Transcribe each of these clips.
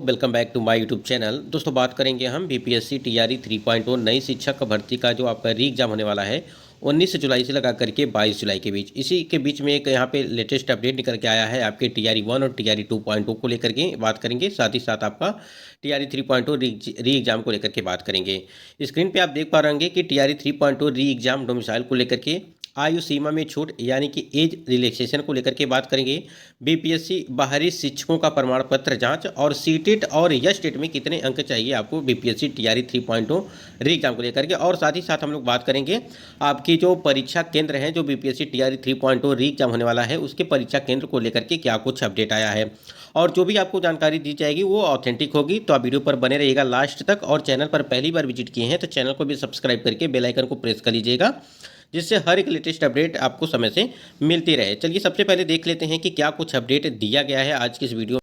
Welcome back to my YouTube channel. दोस्तों बात करेंगे हम बीपीएससी टीआरई 3.0 नई शिक्षक भर्ती का जो आपका री एग्जाम होने वाला है 19 जुलाई से लगा करके 22 जुलाई के बीच। इसी के बीच में एक यहाँ पे लेटेस्ट अपडेट निकल के आया है आपके टीआरई 1 और टीआरई 2.0 को लेकर के बात करेंगे, साथ ही साथ आपका टीआरई 3.0 री एग्जाम को लेकर के बात करेंगे। स्क्रीन पे आप देख पा रहे होंगे कि टीआरई 3.0 री एग्जाम डोमिसाइल को लेकर के आयु सीमा में छूट यानी कि एज रिलैक्सेशन को लेकर के बात करेंगे। बीपीएससी बाहरी शिक्षकों का प्रमाण पत्र जांच और सीटेट और यस्टेट में कितने अंक चाहिए आपको बीपीएससी टीआरई 3.0 री एग्जाम को लेकर के, और साथ ही साथ हम लोग बात करेंगे आपकी जो परीक्षा केंद्र हैं जो बीपीएससी टीआरई 3.0 री एग्जाम होने वाला है उसके परीक्षा केंद्र को लेकर के क्या कुछ अपडेट आया है, और जो भी आपको जानकारी दी जाएगी वो ऑथेंटिक होगी। तो आप वीडियो पर बने रहिएगा लास्ट तक, और चैनल पर पहली बार विजिट किए हैं तो चैनल को भी सब्सक्राइब करके बेल आइकन को प्रेस कर लीजिएगा, जिससे हर एक लेटेस्ट अपडेट आपको समय से मिलती रहे। चलिए सबसे पहले देख लेते हैं कि क्या कुछ अपडेट दिया गया है आज की इस वीडियो।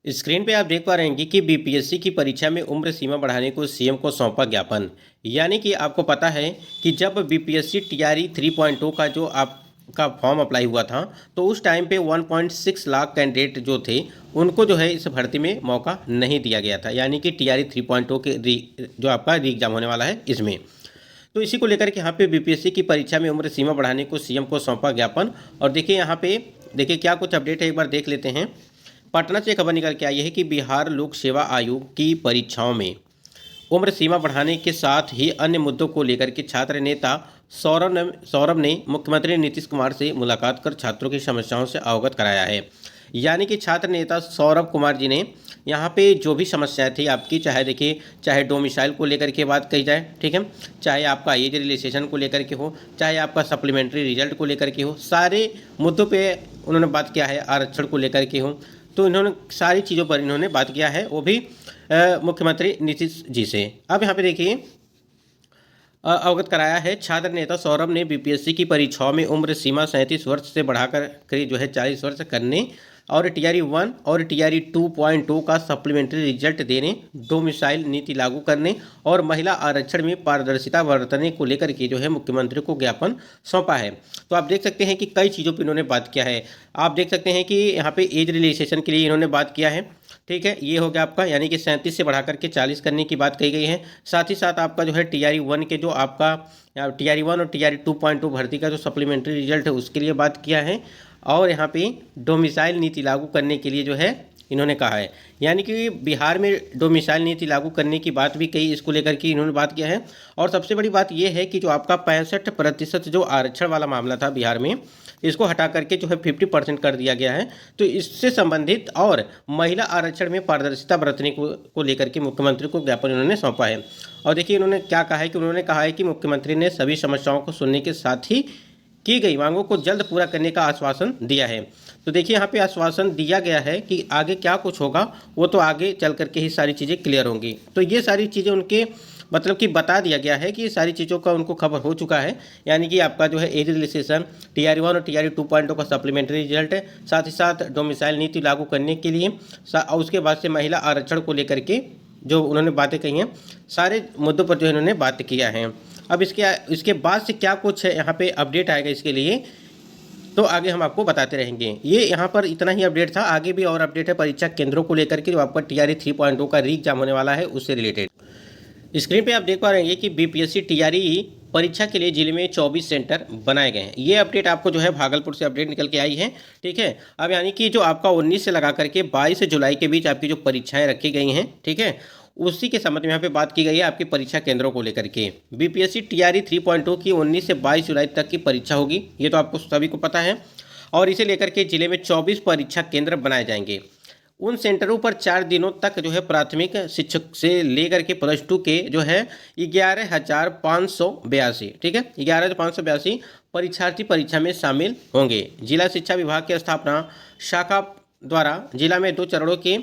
स्क्रीन पे आप देख पा रहे हैं कि बीपीएससी की परीक्षा में उम्र सीमा बढ़ाने को सीएम को सौंपा ज्ञापन। यानी कि आपको पता है कि जब बीपीएससी टीआरई 3.0 का जो आपका फॉर्म अप्लाई हुआ था तो उस टाइम पे 1.6 लाख कैंडिडेट जो थे उनको जो है इस भर्ती में मौका नहीं दिया गया था, यानी कि टीआरई 3.0 के जो आपका री एग्जाम होने वाला है इसमें। तो इसी को लेकर के यहाँ पे बीपीएससी की परीक्षा में उम्र सीमा बढ़ाने को सीएम को सौंपा ज्ञापन। और देखिए यहाँ पे देखिए क्या कुछ अपडेट है, एक बार देख लेते हैं। पटना से खबर निकल के आई है कि बिहार लोक सेवा आयोग की परीक्षाओं में उम्र सीमा बढ़ाने के साथ ही अन्य मुद्दों को लेकर के छात्र नेता सौरभ ने मुख्यमंत्री नीतीश कुमार से मुलाकात कर छात्रों की समस्याओं से अवगत कराया है। यानी कि छात्र नेता सौरभ कुमार जी ने यहाँ पे जो भी समस्याएं थी आपकी, चाहे देखिए चाहे डोमिसाइल को लेकर के बात कही जाए, ठीक है, चाहे आपका एज रिलैक्सेशन को लेकर के हो, चाहे आपका सप्लीमेंट्री रिजल्ट को लेकर के हो, सारे मुद्दों पे उन्होंने बात किया है, आरक्षण को लेकर के हो, तो इन्होंने सारी चीज़ों पर इन्होंने बात किया है, वो भी मुख्यमंत्री नीतीश जी से। अब यहाँ पे देखिए अवगत कराया है। छात्र नेता सौरभ ने बीपीएससी की परीक्षाओं में उम्र सीमा 37 वर्ष से बढ़ाकर करीब जो है 40 वर्ष करने और टीआरई 1 और टीआरई 2.2 का सप्लीमेंट्री रिजल्ट देने, डोमिसाइल नीति लागू करने और महिला आरक्षण में पारदर्शिता बरतने को लेकर के जो है मुख्यमंत्री को ज्ञापन सौंपा है। तो आप देख सकते हैं कि कई चीज़ों पर इन्होंने बात किया है। आप देख सकते हैं कि यहाँ पे एज रिलैक्सेशन के लिए इन्होंने बात किया है, ठीक है, ये हो गया आपका, यानी कि 37 से बढ़ा करके 40 करने की बात कही गई है। साथ ही साथ आपका जो है टीआरई 1 के जो आपका टीआरई 1 और टीआरई 2.2 भर्ती का जो सप्लीमेंट्री रिजल्ट है उसके लिए बात किया है, और यहाँ पे डोमिसाइल नीति लागू करने के लिए जो है इन्होंने कहा है। यानी कि बिहार में डोमिसाइल नीति लागू करने की बात भी कही, इसको लेकर के इन्होंने बात किया है। और सबसे बड़ी बात यह है कि जो आपका 65% जो आरक्षण वाला मामला था बिहार में, इसको हटा करके जो है 50% कर दिया गया है। तो इससे संबंधित और महिला आरक्षण में पारदर्शिता बरतने को लेकर के मुख्यमंत्री को ज्ञापन उन्होंने सौंपा है। और देखिए इन्होंने क्या कहा है कि उन्होंने कहा है कि मुख्यमंत्री ने सभी समस्याओं को सुनने के साथ ही की गई मांगों को जल्द पूरा करने का आश्वासन दिया है। तो देखिए यहाँ पे आश्वासन दिया गया है कि आगे क्या कुछ होगा वो तो आगे चल करके ही सारी चीज़ें क्लियर होंगी। तो ये सारी चीज़ें उनके मतलब कि बता दिया गया है कि ये सारी चीज़ों का उनको खबर हो चुका है। यानी कि आपका जो है एज रिलैक्सेशन, टीआरई 1 और टीआरई 2.0 का सप्लीमेंट्री रिजल्ट है, साथ ही साथ डोमिसाइल नीति लागू करने के लिए, और उसके बाद से महिला आरक्षण को लेकर के जो उन्होंने बातें कही हैं, सारे मुद्दों पर जो इन्होंने बात किया है। अब इसके बाद से क्या कुछ है यहाँ पे अपडेट आएगा इसके लिए तो आगे हम आपको बताते रहेंगे। ये यहाँ पर इतना ही अपडेट था, आगे भी और अपडेट है परीक्षा केंद्रों को लेकर के जो आपका टीआरई 3.0 का री एग्जाम होने वाला है उससे रिलेटेड। स्क्रीन पे आप देख पा रहे हैं कि बीपीएससी टीआरई परीक्षा के लिए जिले में 24 सेंटर बनाए गए हैं। ये अपडेट आपको जो है भागलपुर से अपडेट निकल के आई है, ठीक है। अब यानी कि जो आपका 19 से लगा करके 22 जुलाई के बीच आपकी जो परीक्षाएं रखी गई हैं, ठीक है, उसी के संबंध में यहाँ पे बात की गई है आपकी परीक्षा केंद्रों को लेकर के। बीपीएससी टीआरई 3.0 की 19 से 22 जुलाई तक की परीक्षा होगी, ये तो आपको सभी को पता है, और इसे लेकर के जिले में 24 परीक्षा केंद्र बनाए जाएंगे। उन सेंटरों पर 4 दिनों तक जो है प्राथमिक शिक्षक से लेकर के +2 के जो है 11,582, ठीक है, 11,582 परीक्षार्थी परीक्षा में शामिल होंगे। जिला शिक्षा विभाग की स्थापना शाखा द्वारा जिला में 2 चरणों के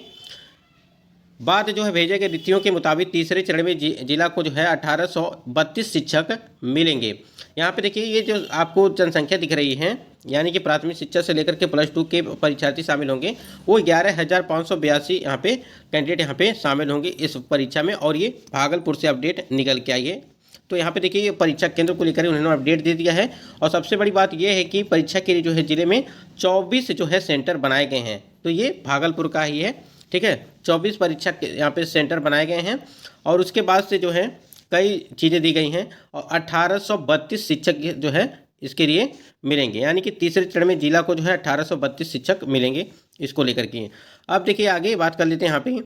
बाद जो है भेजे गए रीतियों के मुताबिक तीसरे चरण में जिला को जो है 1832 शिक्षक मिलेंगे। यहाँ पे देखिए ये जो आपको जनसंख्या दिख रही है, यानी कि प्राथमिक शिक्षा से लेकर के +2 के परीक्षार्थी शामिल होंगे, वो 11,582 यहाँ पे कैंडिडेट यहाँ पे शामिल होंगे इस परीक्षा में। और ये भागलपुर से अपडेट निकल के आई है। तो यहाँ पे देखिए ये परीक्षा केंद्र को लेकर उन्होंने अपडेट दे दिया है। और सबसे बड़ी बात ये है कि परीक्षा के लिए जो है जिले में 24 जो है सेंटर बनाए गए हैं, तो ये भागलपुर का ही है। ठीक है, 24 परीक्षा के यहाँ पे सेंटर बनाए गए हैं और उसके बाद से जो है कई चीज़ें दी गई हैं और 1832 शिक्षक जो है इसके लिए मिलेंगे, यानी कि तीसरे चरण में जिला को जो है 1832 शिक्षक मिलेंगे इसको लेकर के। अब देखिए आगे बात कर लेते हैं यहाँ पे।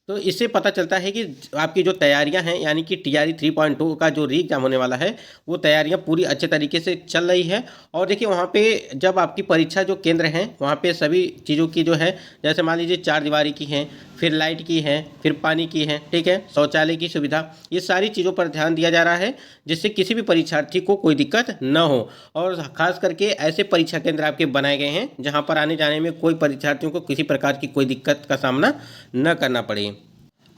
तो इससे पता चलता है कि आपकी जो तैयारियां हैं, यानी कि टीआरई 3.2 का जो री एग्जाम होने वाला है वो तैयारियां पूरी अच्छे तरीके से चल रही है। और देखिए वहाँ पे जब आपकी परीक्षा जो केंद्र हैं वहाँ पे सभी चीज़ों की जो है, जैसे मान लीजिए 4 दीवारी की है, फिर लाइट की है, फिर पानी की है, ठीक है, शौचालय की सुविधा, ये सारी चीज़ों पर ध्यान दिया जा रहा है जिससे किसी भी परीक्षार्थी को कोई दिक्कत न हो। और खास करके ऐसे परीक्षा केंद्र आपके बनाए गए हैं जहाँ पर आने जाने में कोई परीक्षार्थियों को किसी प्रकार की कोई दिक्कत का सामना न करना पड़े।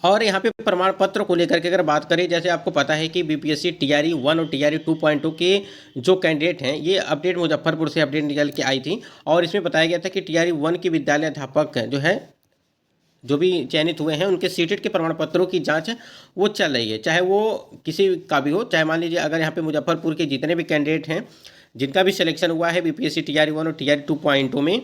और यहाँ पे प्रमाण पत्र को लेकर के अगर बात करें, जैसे आपको पता है कि बीपीएससी टीआरई 1 और टीआरई 2.2 के जो कैंडिडेट हैं, ये अपडेट मुजफ्फरपुर से अपडेट निकल के आई थी और इसमें बताया गया था कि टीआरई 1 के विद्यालय अध्यापक जो है जो भी चयनित हुए हैं उनके सीटेट के प्रमाण पत्रों की जांच वो चल रही है, चाहे वो किसी का भी हो। चाहे मान लीजिए अगर यहाँ पे मुजफ्फरपुर के जितने भी कैंडिडेट हैं जिनका भी सिलेक्शन हुआ है बीपीएससी टीआरई 1 और टीआरई 2.2 में,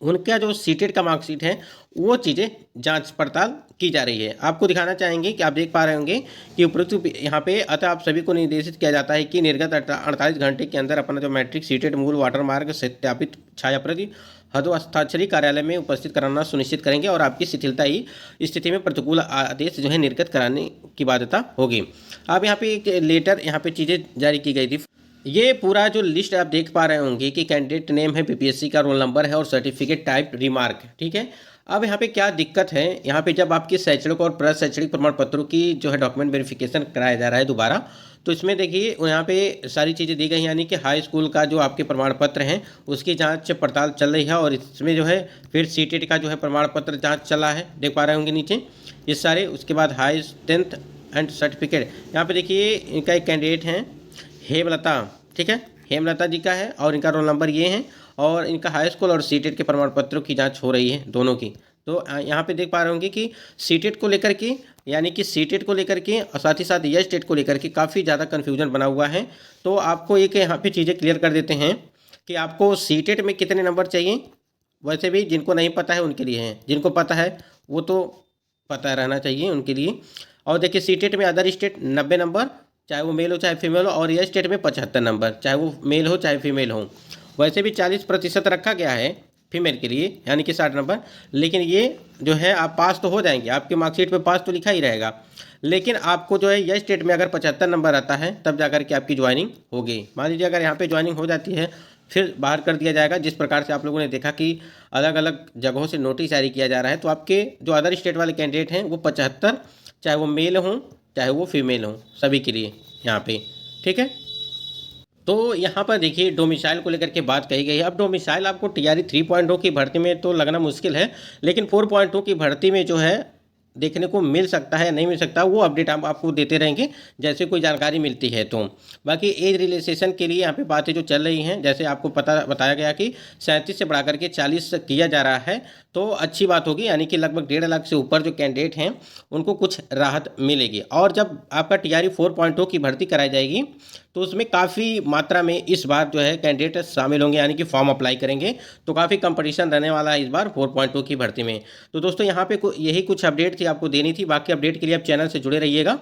उनका जो सीटेट का मार्कशीट है वो चीज़ें जांच पड़ताल की जा रही है। आपको दिखाना चाहेंगे कि आप देख पा रहे होंगे कि उपरोक्त यहाँ पे अतः आप सभी को निर्देशित किया जाता है कि निर्गत 48 घंटे के अंदर अपना जो मैट्रिक सीटेट मूल वाटरमार्क सत्यापित छाया प्रति हस्ताक्षरी कार्यालय में उपस्थित कराना सुनिश्चित करेंगे और आपकी शिथिलता ही स्थिति में प्रतिकूल आदेश जो है निर्गत कराने की बाध्यता होगी। अब यहाँ पे एक लेटर यहाँ पे चीज़ें जारी की गई थी। ये पूरा जो लिस्ट आप देख पा रहे होंगे कि कैंडिडेट नेम है, बीपीएससी का रोल नंबर है और सर्टिफिकेट टाइप रिमार्क, ठीक है। अब यहाँ पे क्या दिक्कत है, यहाँ पे जब आपकी शैक्षणिक और प्रशैक्षणिक प्रमाण पत्रों की जो है डॉक्यूमेंट वेरिफिकेशन कराया जा रहा है दोबारा, तो इसमें देखिए यहाँ पे सारी चीज़ें दी गई, यानी कि हाई स्कूल का जो आपके प्रमाण पत्र हैं उसकी जांच पड़ताल चल रही है और इसमें जो है फिर सीटेट का जो है प्रमाण पत्र जाँच चला है, देख पा रहे होंगे नीचे ये सारे। उसके बाद हाई 10th एंड सर्टिफिकेट, यहाँ पर देखिए इनका एक कैंडिडेट हैं हेमलता, ठीक है, हेमलता जी का है और इनका रोल नंबर ये है और इनका हाई स्कूल और सीटेट के प्रमाण पत्रों की जांच हो रही है दोनों की। तो यहाँ पे देख पा रहे होंगे कि सीटेट को लेकर के, यानी कि सीटेट को लेकर के और साथ ही साथ यस टेट को लेकर के काफ़ी ज़्यादा कन्फ्यूजन बना हुआ है। तो आपको एक यहाँ पे चीज़ें क्लियर कर देते हैं कि आपको सीटेट में कितने नंबर चाहिए। वैसे भी जिनको नहीं पता है उनके लिए हैं, जिनको पता है वो तो पता रहना चाहिए उनके लिए। और देखिए सीटेट में अदर स्टेट 90 नंबर, चाहे वो मेल हो चाहे फीमेल हो, और यह स्टेट में 75 नंबर, चाहे वो मेल हो चाहे फीमेल हो। वैसे भी 40% रखा गया है फीमेल के लिए, यानी कि 60 नंबर। लेकिन ये जो है आप पास तो हो जाएंगे, आपके मार्कशीट पे पास तो लिखा ही रहेगा, लेकिन आपको जो है यह स्टेट में अगर 75 नंबर आता है तब जाकर के आपकी ज्वाइनिंग होगी। मान लीजिए अगर यहाँ पे ज्वाइनिंग हो जाती है फिर बाहर कर दिया जाएगा, जिस प्रकार से आप लोगों ने देखा कि अलग अलग जगहों से नोटिस जारी किया जा रहा है। तो आपके जो अदर स्टेट वाले कैंडिडेट हैं वो 75, चाहे वो मेल हों चाहे वो फीमेल हों, सभी के लिए यहाँ पे, ठीक है। तो यहाँ पर देखिए डोमिसाइल को लेकर के बात कही गई है। अब डोमिसाइल आपको टीआरई 3.0 की भर्ती में तो लगना मुश्किल है, लेकिन 4.2 की भर्ती में जो है देखने को मिल सकता है, नहीं मिल सकता, वो अपडेट हम आपको देते रहेंगे जैसे कोई जानकारी मिलती है। तो बाकी एज रिलैक्सेशन के लिए यहाँ पे बातें जो चल रही हैं, जैसे आपको बताया गया कि 37 से बढ़ा करके 40 किया जा रहा है, तो अच्छी बात होगी, यानी कि लगभग 1.5 लाख से ऊपर जो कैंडिडेट हैं उनको कुछ राहत मिलेगी। और जब आपका टीआरई 4.0 की भर्ती कराई जाएगी तो उसमें काफ़ी मात्रा में इस बार जो है कैंडिडेट शामिल होंगे, यानी कि फॉर्म अप्लाई करेंगे, तो काफ़ी कंपटीशन रहने वाला है इस बार 4.2 की भर्ती में। तो दोस्तों यहाँ पे यही कुछ अपडेट थी आपको देनी थी, बाकी अपडेट के लिए आप चैनल से जुड़े रहिएगा।